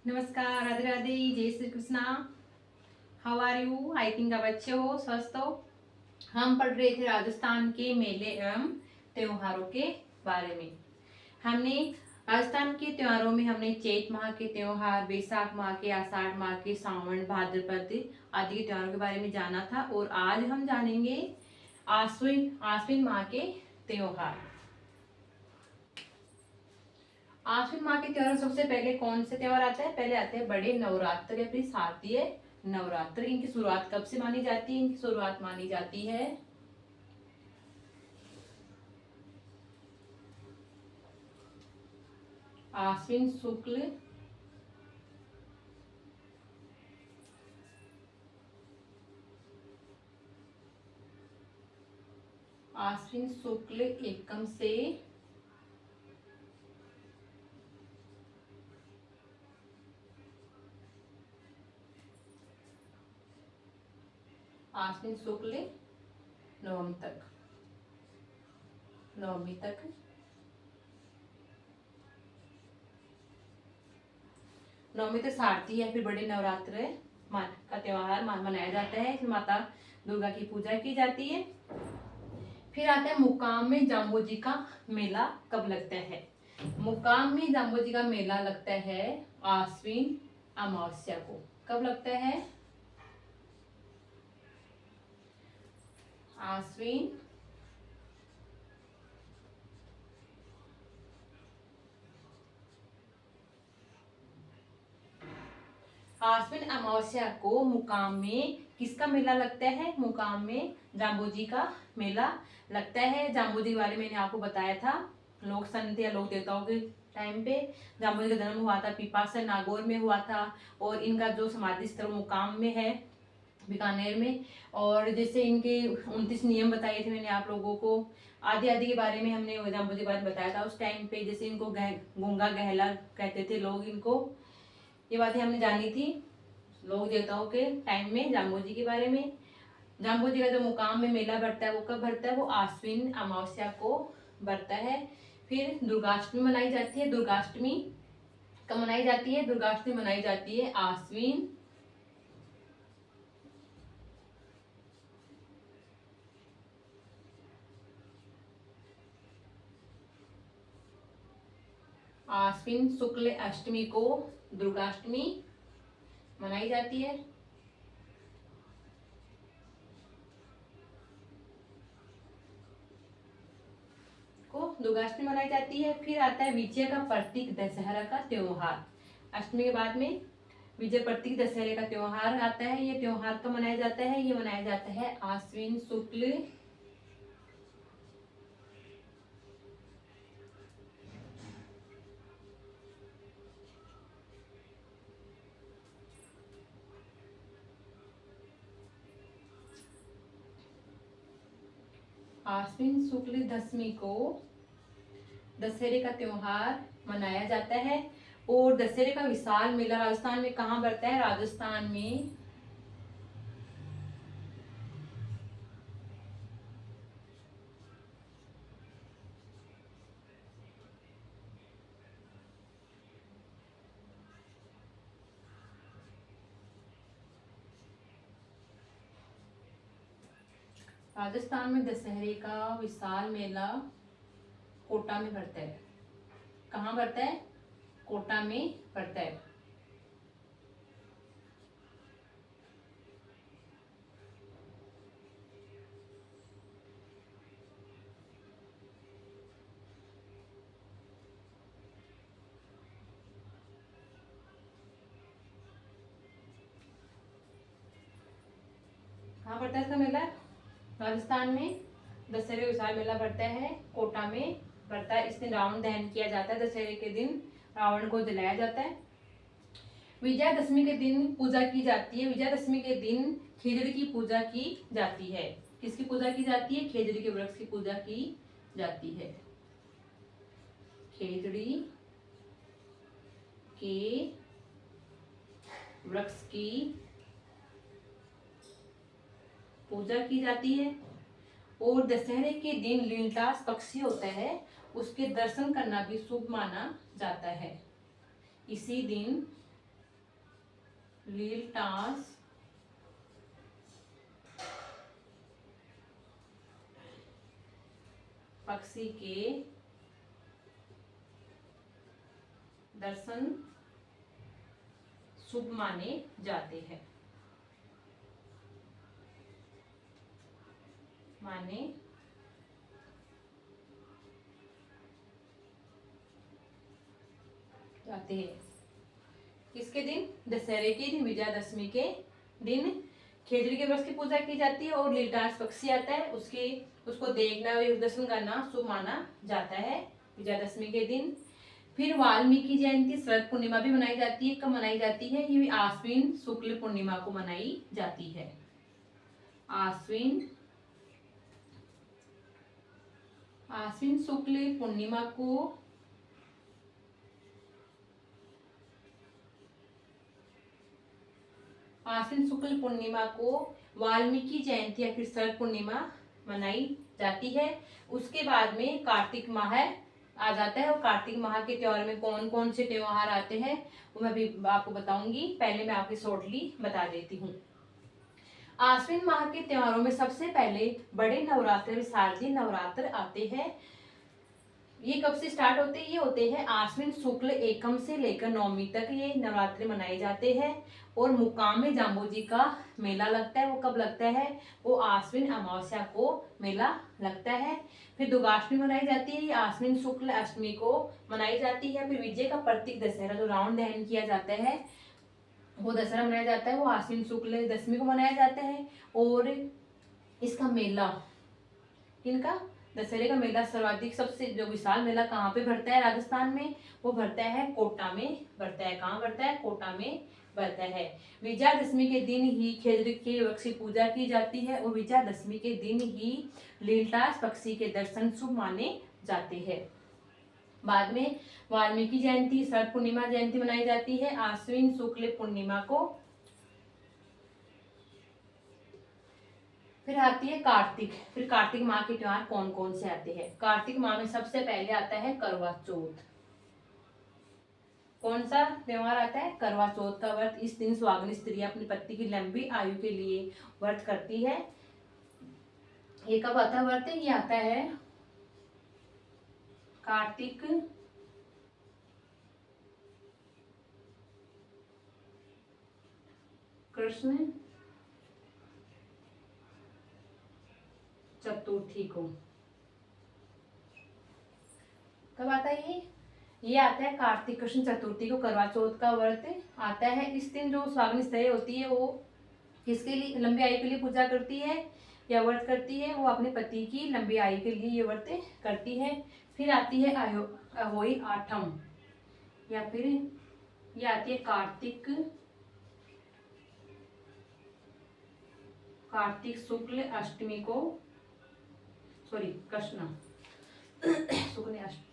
नमस्कार, राधे राधे, जय Shri Krishna. How are you? I think आप अच्छे हो, स्वस्थ हो। हम पढ़ रहे थे राजस्थान के मेले एवं त्योहारों के बारे में। हमने राजस्थान के त्योहारों में हमने चैत माह के त्योहार, वैशाख माह के, आषाढ़ माह के, सावन, भाद्रपद आदि के त्योहारों के बारे में जाना था। और आज हम जानेंगे आश्विन माह के त्योहार। आश्विन माह के त्योहार सबसे पहले कौन से त्योहार आते हैं? पहले आते हैं बड़े नवरात्र या फिर शारदीय नवरात्र। इनकी शुरुआत कब से मानी जाती है? इनकी शुरुआत मानी जाती है आश्विन शुक्ल एकम से आश्विन शुक्ल नवमी तक। नवमी तक शारदीय या फिर बड़े नवरात्र का त्योहार मनाया जाता है। इसमें माता दुर्गा की पूजा की जाती है। फिर आता है मुकाम में जाम्बू का मेला कब लगता है? मुकाम में जाम्बू का मेला लगता है आश्विन अमावस्या को। कब लगता है? आश्विन अमावस्या को मुकाम में किसका मेला लगता है? मुकाम में जाम्बूजी का मेला लगता है। जाम्बूजी के बारे में मैंने आपको बताया था। लोक संत या लोक देवताओं के टाइम पे जाम्बूजी का जन्म हुआ था, पिपासा नागौर में हुआ था। और इनका जो समाधि स्थल मुकाम में है, बीकानेर में। और जैसे इनके 29 नियम बताए थे मैंने आप लोगों को। आदि आदि के बारे में हमने जाम्बूजी के बारे में बताया था उस टाइम पे। जैसे इनको गूंगा गहला कहते थे लोग इनको। ये बातें हमने जानी थी लोक देवताओं के टाइम में जाम्बूजी के बारे में। जाम्बूजी का जो मुकाम में मेला बढ़ता है वो कब बढ़ता है? वो आश्विन अमावस्या को बढ़ता है। फिर दुर्गाष्टमी मनाई जाती है। दुर्गाष्टमी कब मनाई जाती है? दुर्गाष्टमी मनाई जाती है आश्विन शुक्ल अष्टमी को दुर्गाष्टमी मनाई जाती है। दुर्गाष्टमी मनाई जाती है। फिर आता है विजय का प्रतीक दशहरा का त्योहार। अष्टमी के बाद में विजय प्रतीक दशहरे का त्योहार आता है। ये त्योहार कब मनाया जाता है? ये मनाया जाता है आश्विन शुक्ल दशमी को दशहरे का त्योहार मनाया जाता है। और दशहरे का विशाल मेला राजस्थान में कहाँ बढ़ता है? राजस्थान में दशहरे का विशाल मेला कोटा में पड़ता है। कहाँ पड़ता है? कोटा में पड़ता है। कहाँ पड़ता है इसका मेला? राजस्थान में दशहरे का विशाल मेला पड़ता है, कोटा में पड़ता है। इस दिन रावण दहन किया जाता है। दशहरे के दिन रावण को जलाया जाता है। विजयादशमी के दिन पूजा की जाती है। विजयादशमी के दिन खेजड़ी की पूजा की जाती है। किसकी पूजा की जाती है? खेजड़ी के वृक्ष की पूजा की जाती है। खेजड़ी के वृक्ष की पूजा की जाती है। और दशहरे के दिन लीलटास पक्षी होता है, उसके दर्शन करना भी शुभ माना जाता है। इसी दिन लीलटास पक्षी के दर्शन शुभ माने जाते हैं। माने जाते हैं किसके दिन? दशहरे के दिन, विजयादशमी के दिन खेजड़ी के वृक्ष की पूजा की जाती है और लीलटास पक्षी आता है उसको देखना और दर्शन करना शुभ माना जाता है विजयादशमी के दिन। फिर वाल्मीकि जयंती शरद पूर्णिमा भी मनाई जाती है। कब मनाई जाती है? ये आश्विन शुक्ल पूर्णिमा को मनाई जाती है। आश्विन शुक्ल पूर्णिमा को आश्विन शुक्ल पूर्णिमा को वाल्मीकि जयंती या फिर शरद पूर्णिमा मनाई जाती है। उसके बाद में कार्तिक माह आ जाता है और कार्तिक माह के त्योहार में कौन कौन से त्योहार आते हैं वो मैं भी आपको बताऊंगी। पहले मैं आपको शॉर्टली बता देती हूँ। आश्विन माह के त्योहारों में सबसे पहले बड़े नवरात्र, शारदीय नवरात्र आते हैं। ये कब से स्टार्ट होते हैं? ये होते हैं आश्विन शुक्ल एकम से लेकर नवमी तक ये नवरात्रि मनाए जाते हैं। और मुकाम में जाम्बू का मेला लगता है। वो कब लगता है? वो आश्विन अमावस्या को मेला लगता है। फिर दुर्गाष्टमी मनाई जाती है, ये आश्विन शुक्ल अष्टमी को मनाई जाती है। फिर विजय का प्रतीक दशहरा जो रावण दहन किया जाता है वो दशहरा मनाया जाता है, वो आश्विन शुक्ल दशमी को मनाया जाता है। और इसका मेला किनका? दशहरे का मेला सर्वाधिक सबसे जो विशाल मेला कहाँ पे भरता है राजस्थान में? वो भरता है कोटा में भरता है। कहाँ भरता है? कोटा में भरता है। विजयादशमी के दिन ही खेजड़ी के वृक्ष की पूजा की जाती है और विजयादशमी के दिन ही लीलटास पक्षी के दर्शन शुभ माने जाते हैं। बाद में वाल्मीकि जयंती, शरद पूर्णिमा जयंती मनाई जाती है आश्विन शुक्ल पूर्णिमा को। फिर आती है कार्तिक। फिर कार्तिक माह के त्योहार कौन कौन से आते हैं? कार्तिक माह में सबसे पहले आता है करवा चौथ। कौन सा त्योहार आता है? करवा चौथ का व्रत। इस दिन सुहागिन स्त्री अपनी पति की लंबी आयु के लिए व्रत करती है। ये कब आता है व्रत? ये आता है कार्तिक कृष्ण चतुर्थी को। कब आता है ये आता है कार्तिक कृष्ण चतुर्थी को। करवा चौथ का व्रत आता है। इस दिन जो सुहागिन स्त्री होती है वो किसके लिए लंबी आयु के लिए पूजा करती है या व्रत करती है? वो अपने पति की लंबी आयु के लिए ये व्रत करती है। फिर आती है अहोई आठम या फिर ये आती है कार्तिक शुक्ल अष्टमी को, सॉरी कृष्ण शुक्ल अष्टमी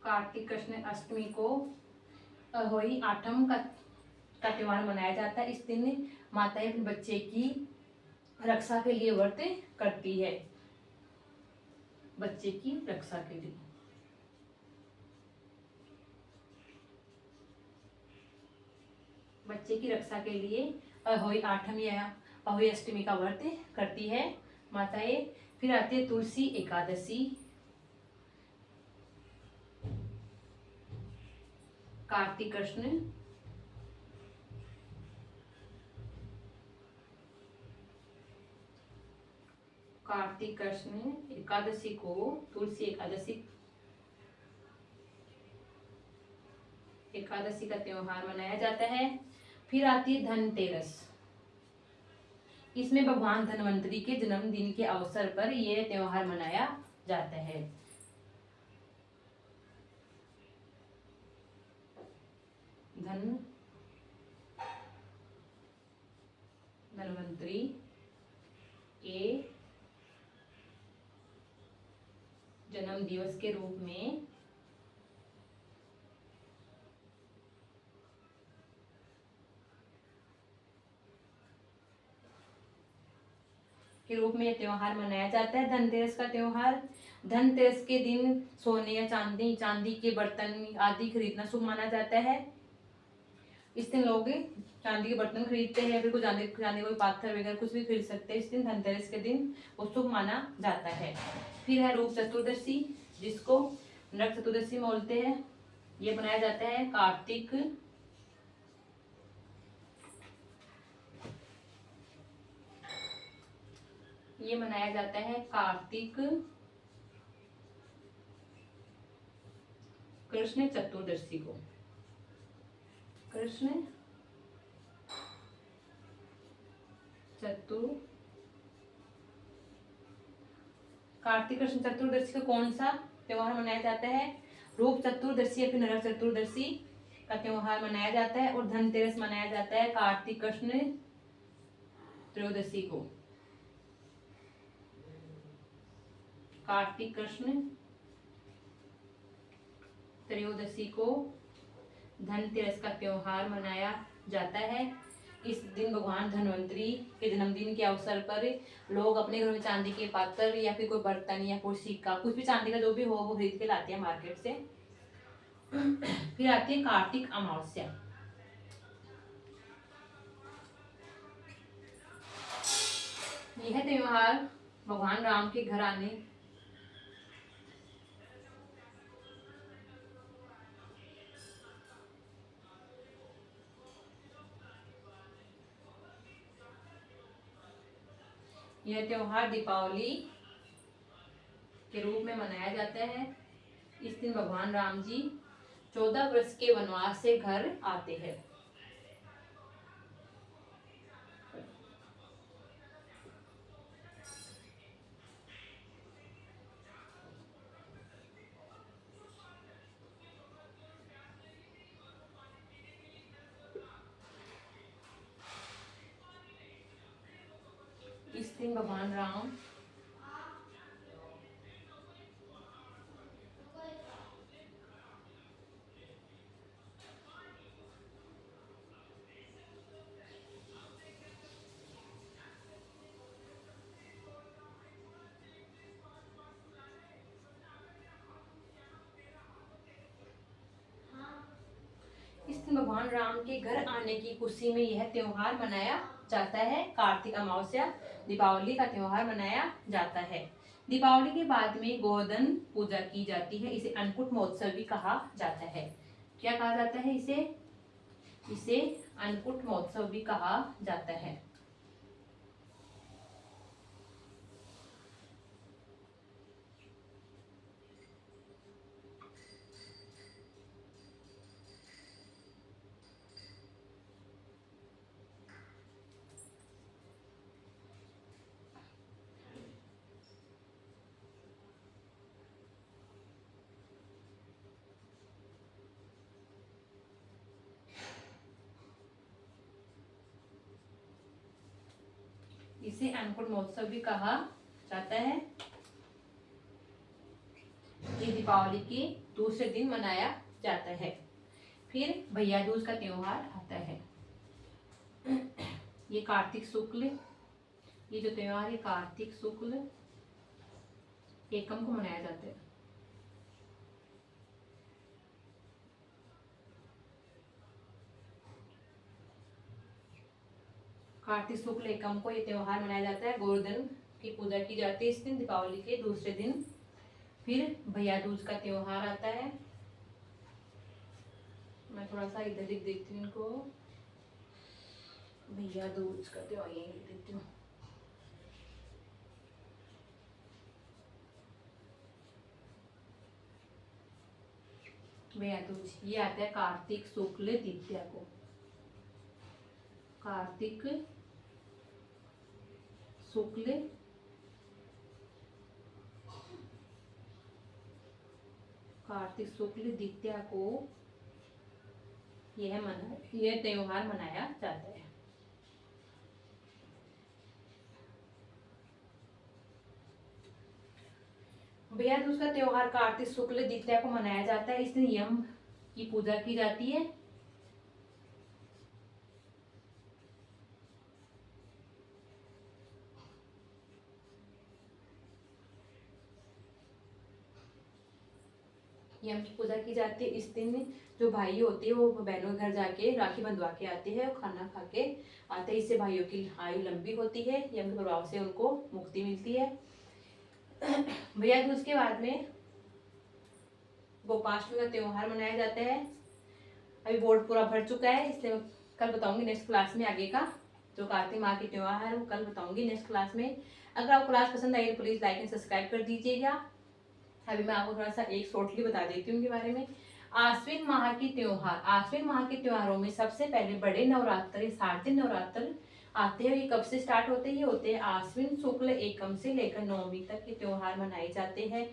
कार्तिक कृष्ण अष्टमी को अहोई आठम का त्योहार मनाया जाता है। इस दिन माताएं अपने बच्चे की रक्षा के लिए व्रत करती है। बच्चे की रक्षा के लिए अहोई आठम या अहोई अष्टमी का व्रत करती है माताएं। फिर आती है तुलसी एकादशी। कार्तिक कृष्ण एकादशी को तुलसी एकादशी का त्योहार मनाया जाता है। फिर आती है धनतेरस। इसमें भगवान धन्वंतरी के जन्मदिन के अवसर पर यह त्योहार मनाया जाता है। धन्वंतरी के जन्म दिवस के रूप में के रूप में यह त्योहार मनाया जाता है। धनतेरस का त्योहार, धनतेरस के दिन सोने या चांदी चांदी के बर्तन आदि खरीदना शुभ माना जाता है। इस दिन लोग चांदी के बर्तन खरीदते हैं, फिर कोई चांदी चांदी कोई पाथर वगैरह कुछ भी खरीद सकते हैं। इस दिन धनतेरस के दिन वो शुभ माना जाता है। फिर है रूप चतुर्दशी, जिसको नरक चतुर्दशी बोलते हैं। ये मनाया जाता है कार्तिक ये मनाया जाता है कार्तिक कृष्ण चतुर्दशी को। कृष्ण कार्तिक कृष्ण चतुर्दशी का कौन सा त्योहार मनाया जाता है? रूप चतुर्दशी या फिर नरक चतुर्दशी का त्योहार मनाया जाता है। और धनतेरस मनाया जाता है कार्तिक कृष्ण त्रयोदशी को। कार्तिक कृष्ण त्रयोदशी को धनतेरस का त्योहार मनाया जाता है। इस दिन भगवान धन्वंतरी के जन्मदिन के अवसर पर लोग अपने घर में चांदी के पात्र या फिर कोई बर्तन या कोई सिक्का, कुछ भी चांदी का जो भी हो वो खरीद के लाते हैं मार्केट से। फिर आती है कार्तिक अमावस्या। यह त्योहार भगवान राम के घर आने यह त्योहार दीपावली के रूप में मनाया जाता है। इस दिन भगवान राम जी 14 वर्ष के वनवास से घर आते हैं। इस दिन भगवान राम इस दिन भगवान राम के घर आने की खुशी में यह त्योहार मनाया जाता है। कार्तिक अमावस्या दीपावली का त्योहार मनाया जाता है। दीपावली के बाद में गोवर्धन पूजा की जाती है। इसे अन्नकूट महोत्सव भी कहा जाता है। क्या कहा जाता है इसे? इसे अन्नकूट महोत्सव भी कहा जाता है। इसे अन्नकूट महोत्सव भी कहा जाता है। ये दीपावली के दूसरे दिन मनाया जाता है। फिर भैया दूज का त्योहार आता है। ये कार्तिक शुक्ल, ये जो त्योहार है कार्तिक शुक्ल एकम को मनाया जाता है। कार्तिक शुक्ल एकम को ये त्योहार मनाया जाता है। गोवर्धन की पूजा की जाती है इस दिन दीपावली के दूसरे दिन। फिर भैया दूज का त्योहार आता है। मैं थोड़ा सा इधर लिख देती हूँ इनको। भैया दूज का त्योहार यही लिख देती हूँ। भैया दूज ये आता है कार्तिक शुक्ल द्वितीया को। कार्तिक शुक्ल द्वितीया को यह त्योहार मनाया जाता है। भैया दूज का त्योहार कार्तिक शुक्ल द्वितीया को मनाया जाता है। इस दिन यम की पूजा की जाती है। यम की पूजा की जाती है। इस दिन जो भाई होते हैं वो बहनों के घर जाके राखी बंधवा के आते हैं और खाना खा के आते हैं। इससे भाइयों की आयु लंबी होती है, यम के प्रभाव से उनको मुक्ति मिलती है। भैया दूज के बाद में गोपाष्टमी का त्योहार मनाया जाता है। अभी बोर्ड पूरा भर चुका है, इसलिए कल बताऊंगी नेक्स्ट क्लास में आगे का जो कार्तिक माह के त्योहार है वो कल बताऊंगी नेक्स्ट क्लास में। अगर आपको क्लास पसंद आई तो प्लीज लाइक एंड सब्सक्राइब कर दीजिएगा। अभी मैं आपको थोड़ा सा एक शॉर्टली बता देती हूँ उनके बारे में। आश्विन माह के त्योहार, आश्विन माह के त्योहारों में सबसे पहले बड़े नवरात्र 7 दिन नवरात्र आते हैं। ये कब से स्टार्ट होते हैं? ये होते हैं आश्विन शुक्ल एकम से लेकर नवमी तक ये त्योहार मनाए जाते हैं।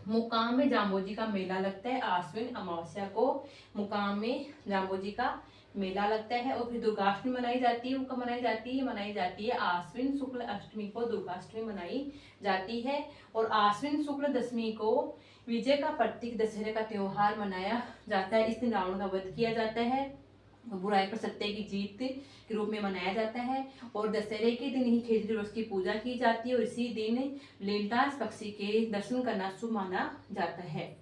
मुकाम में जाम्बोजी का मेला लगता है आश्विन अमावस्या को, मुकाम में जाम्बोजी का मेला लगता है। और फिर दुर्गाष्टमी मनाई जाती है। वो कब मनाई जाती है? मनाई जाती है आश्विन शुक्ल अष्टमी को दुर्गाष्टमी मनाई जाती है। और आश्विन शुक्ल दशमी को विजय का प्रतीक दशहरे का त्योहार मनाया जाता है। इस दिन रावण का वध किया जाता है, बुराई पर सत्य की जीत के रूप में मनाया जाता है। और दशहरे के दिन ही खेजड़ी दिवस की पूजा की जाती है और इसी दिन लीलतास पक्षी के दर्शन करना शुभ माना जाता है।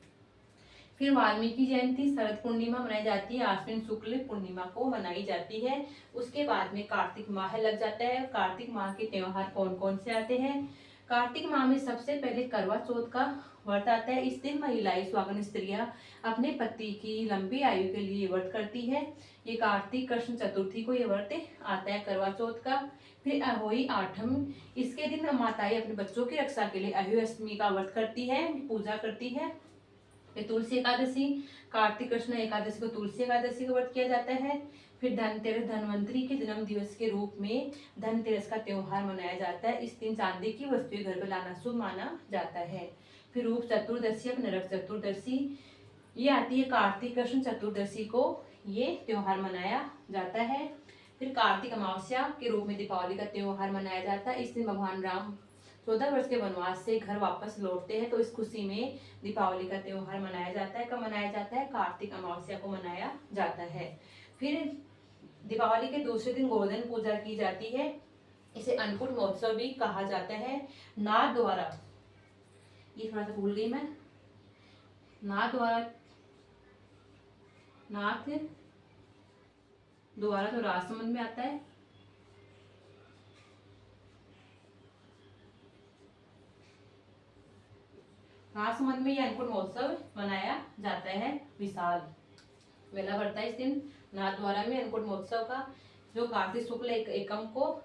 फिर वाल्मीकि जयंती शरद पूर्णिमा मनाई जाती है, आश्विन शुक्ल पूर्णिमा को मनाई जाती है। उसके बाद में कार्तिक माह लग जाता है। कार्तिक माह के त्योहार कौन कौन से आते हैं? कार्तिक माह में सबसे पहले करवा चौथ का व्रत आता है। इस दिन महिलाएं सुहागन स्त्रियां अपने पति की लंबी आयु के लिए व्रत करती है। ये कार्तिक कृष्ण चतुर्थी को ये व्रत आता है करवा चौथ का। फिर अहोई आठम, इसके दिन माताएं अपने बच्चों की रक्षा के लिए अहोई अष्टमी का व्रत करती है, पूजा करती है। फिर तुलसी एकादशी, कार्तिक कृष्ण एकादशी को तुलसी एकादशी का व्रत किया जाता है। फिर धनतेरस, धनवंतरी के जन्म दिवस के रूप में धनतेरस का त्योहार मनाया जाता है। इस दिन चांदी की वस्तुएं घर पर लाना शुभ माना जाता है। फिर रूप चतुर्दशी या नरक चतुर्दशी ये आती है कार्तिक कृष्ण चतुर्दशी को ये त्योहार मनाया जाता है। फिर कार्तिक अमावस्या के रूप में दीपावली का त्योहार मनाया जाता है। इस दिन भगवान राम 14 वर्ष के वनवास से घर वापस लौटते हैं, तो इस खुशी में दीपावली का त्योहार मनाया जाता है। कब मनाया जाता है? कार्तिक अमावस्या को मनाया जाता है। फिर दीपावली के दूसरे दिन गोवर्धन पूजा की जाती है। इसे अन्नकूट महोत्सव भी कहा जाता है। नाथ द्वारा, ये थोड़ा सा भूल गई मैं, नाथ द्वारा तो राजसमंद में आता है। राजसमंद में यह अन्नकूट महोत्सव मनाया जाता है। विशाल मेला बढ़ता है इस दिन नाथ द्वारा में अन्नकूट महोत्सव का, जो कार्तिक शुक्ल एकम को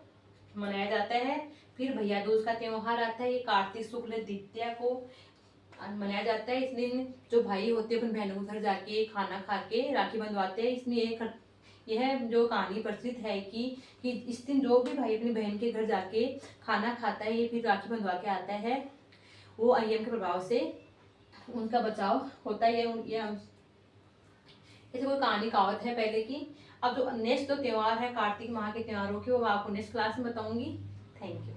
मनाया जाता है। फिर भैया दूज का त्योहार आता है। ये कार्तिक शुक्ल द्वितीया को मनाया जाता है। इस दिन जो भाई होते हैं अपने बहनों के घर जाके खाना खा के राखी बंधवाते हैं। इसमें यह जो कहानी प्रचलित है कि इस दिन जो भी भाई अपनी बहन के घर जाके खाना खाता है, ये फिर राखी बंधवा के आता है, वो अयम के प्रभाव से उनका बचाव होता है। ये ऐसे कोई कहानी कहावत है पहले की। अब जो नेक्स्ट जो त्योहार है कार्तिक माह के त्योहारों की वो मैं आपको नेक्स्ट क्लास में बताऊंगी। Thank you.